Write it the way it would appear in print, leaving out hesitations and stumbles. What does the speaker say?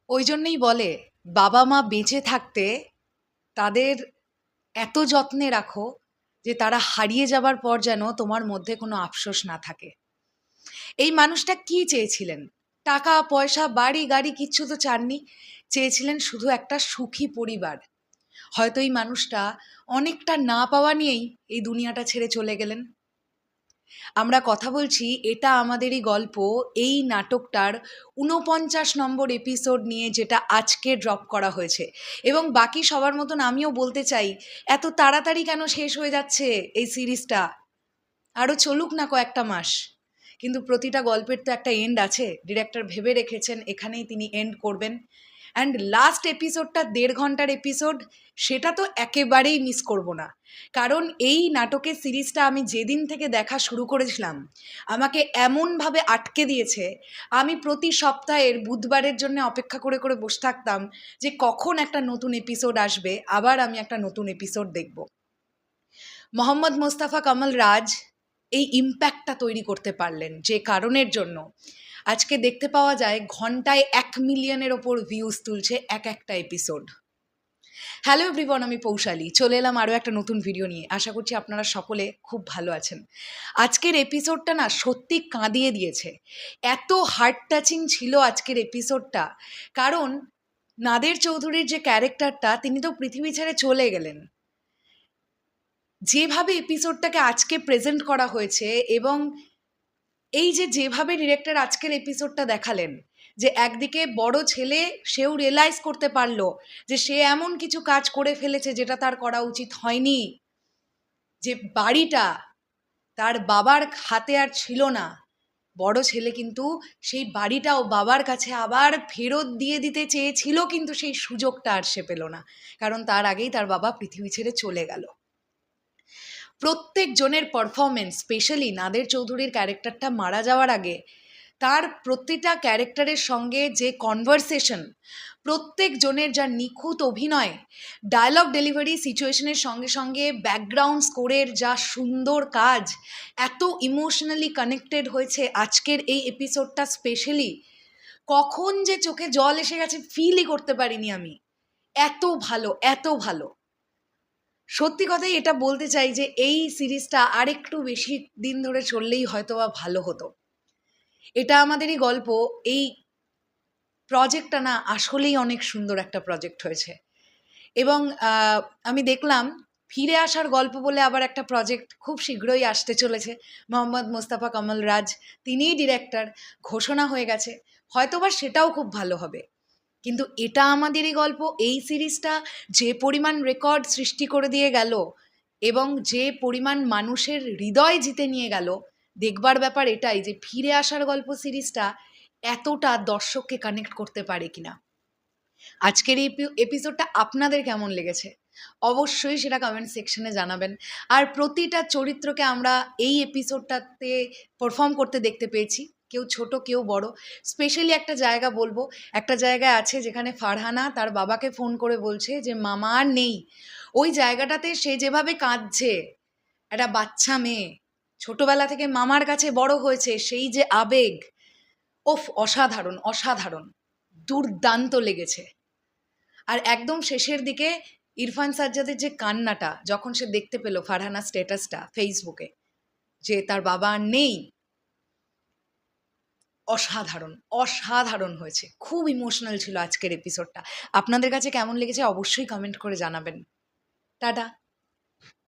ওই জন্যই বলে বাবা মা বেঁচে থাকতে তাদের এত যত্নে রাখো যে তারা হারিয়ে যাবার পর যেন তোমার মধ্যে কোনো আফসোস না থাকে। এই মানুষটা কি চেয়েছিলেন? টাকা পয়সা বাড়ি গাড়ি কিচ্ছু তো চাননি, চেয়েছিলেন শুধু একটা সুখী পরিবার। হয়তো এই মানুষটা অনেকটা না পাওয়া নিয়েই এই দুনিয়াটা ছেড়ে চলে গেলেন। আমরা কথা বলছি এটা আমাদেরই গল্প, এই নাটকটার ৪৯ নম্বর এপিসোড নিয়ে, যেটা আজকে ড্রপ করা হয়েছে। এবং বাকি সবার মতন আমিও বলতে চাই, এত তাড়াতাড়ি কেন শেষ হয়ে যাচ্ছে এই সিরিজটা? আরও চলুক না কয়েকটা মাস। কিন্তু প্রতিটা গল্পের তো একটা এন্ড আছে, ডিরেক্টর ভেবে রেখেছেন এখানেই তিনি এন্ড করবেন। অ্যান্ড লাস্ট এপিসোডটা ১.৫ ঘন্টার এপিসোড, সেটা তো একেবারেই মিস করব না। কারণ এই নাটকের সিরিজটা আমি যেদিন থেকে দেখা শুরু করেছিলাম, আমাকে এমনভাবে আটকে দিয়েছে, আমি প্রতি সপ্তাহের বুধবারের জন্য অপেক্ষা করে করে বসে থাকতাম যে কখন একটা নতুন এপিসোড আসবে, আবার আমি একটা নতুন এপিসোড দেখব। মোহাম্মদ মোস্তফা কামাল রাজ এই ইম্প্যাক্টটা তৈরি করতে পারলেন, যে কারণের জন্য আজকে দেখতে পাওয়া যায় ঘন্টায় ১ মিলিয়নের ওপর ভিউজ তুলছে এক একটা এপিসোড। হ্যালো এভরিওয়ান, আমি পৌশালী চলে এলাম আরও একটা নতুন ভিডিও নিয়ে। আশা করছি আপনারা সকলে খুব ভালো আছেন। আজকের এপিসোডটা না সত্যি কাঁদিয়ে দিয়েছে, এত হার্ট টাচিং ছিল আজকের এপিসোডটা। কারণ নাদের চৌধুরীর যে ক্যারেক্টারটা, তিনি তো পৃথিবী ছেড়ে চলে গেলেন। যেভাবে এপিসোডটাকে আজকে প্রেজেন্ট করা হয়েছে, এবং এই যেভাবে ডিরেক্টর আজকের এপিসোডটা দেখালেন, যে একদিকে বড় ছেলে সেও রিয়েলাইজ করতে পারলো যে সে এমন কিছু কাজ করে ফেলেছে যেটা তার করা উচিত হয়নি, যে বাড়িটা তার বাবার হাতে আর ছিল না। বড় ছেলে কিন্তু সেই বাড়িটাও বাবার কাছে আবার ফেরত দিয়ে দিতে চেয়েছিল, কিন্তু সেই সুযোগটা আর সে পেল না, কারণ তার আগেই তার বাবা পৃথিবী ছেড়ে চলে গেল। প্রত্যেকজনের পারফরমেন্স, স্পেশালি নাদের চৌধুরীর ক্যারেক্টারটা মারা যাওয়ার আগে তার প্রতিটা ক্যারেক্টারের সঙ্গে যে কনভারসেশন, প্রত্যেকজনের যা নিখুঁত অভিনয়, ডায়লগ ডেলিভারি, সিচুয়েশনের সঙ্গে সঙ্গে ব্যাকগ্রাউন্ড স্কোরের যা সুন্দর কাজ, এত ইমোশনালি কানেক্টেড হয়েছে আজকের এই এপিসোডটা। স্পেশালি কখন যে চোখে জল এসে গেছে ফিলই করতে পারিনি আমি, এত ভালো এত ভালো। সত্যি কথাই এটা বলতে চাই যে এই সিরিজটা আরেকটু বেশি দিন ধরে চললেই হয়তো বা ভালো হতো। এটা আমাদেরই গল্প, এই প্রজেক্টটা না আসলেই অনেক সুন্দর একটা প্রজেক্ট হয়েছে। এবং আমি দেখলাম ফিরে আসার গল্প বলে আবার একটা প্রজেক্ট খুব শীঘ্রই আসতে চলেছে। মোহাম্মদ মোস্তফা কামাল রাজ তিনিই ডিরেক্টর, ঘোষণা হয়ে গেছে। হয়তোবা সেটাও খুব ভালো হবে। কিন্তু এটা আমাদেরই গল্প, এই সিরিজটা যে পরিমাণ রেকর্ড সৃষ্টি করে দিয়ে গেল এবং যে পরিমাণ মানুষের হৃদয় জিতে নিয়ে গেল, দেখবার ব্যাপার এটাই যে ফিরে আসার গল্প সিরিজটা এতটা দর্শককে কানেক্ট করতে পারে কিনা। আজকের এই এপিসোডটা আপনাদের কেমন লেগেছে অবশ্যই সেটা কমেন্ট সেকশনে জানাবেন। আর প্রতিটা চরিত্রকে আমরা এই এপিসোডটাতে পারফর্ম করতে দেখতে পেয়েছি, কেউ ছোট কেউ বড়। স্পেশালি একটা জায়গা বলবো, একটা জায়গায় আছে যেখানে ফারহানা তার বাবাকে ফোন করে বলছে যে মামা আর নেই। ওই জায়গাটাতে সে যেভাবে কাঁদছে, একটা বাচ্চা মেয়ে ছোটবেলা থেকে মামার কাছে বড় হয়েছে, সেই যে আবেগ, ওফ, অসাধারণ অসাধারণ, দুর্দান্ত লেগেছে। আর একদম শেষের দিকে ইরফান সাজ্জাদের যে কান্নাটা, যখন সে দেখতে পেল ফারহানার স্ট্যাটাসটা ফেসবুকে যে তার বাবা আর নেই, অসাধারণ অসাধারণ হয়েছে। খুব ইমোশনাল ছিল আজকের এপিসোডটা। আপনাদের কাছে কেমন লেগেছে অবশ্যই কমেন্ট করে জানাবেন। টাটা।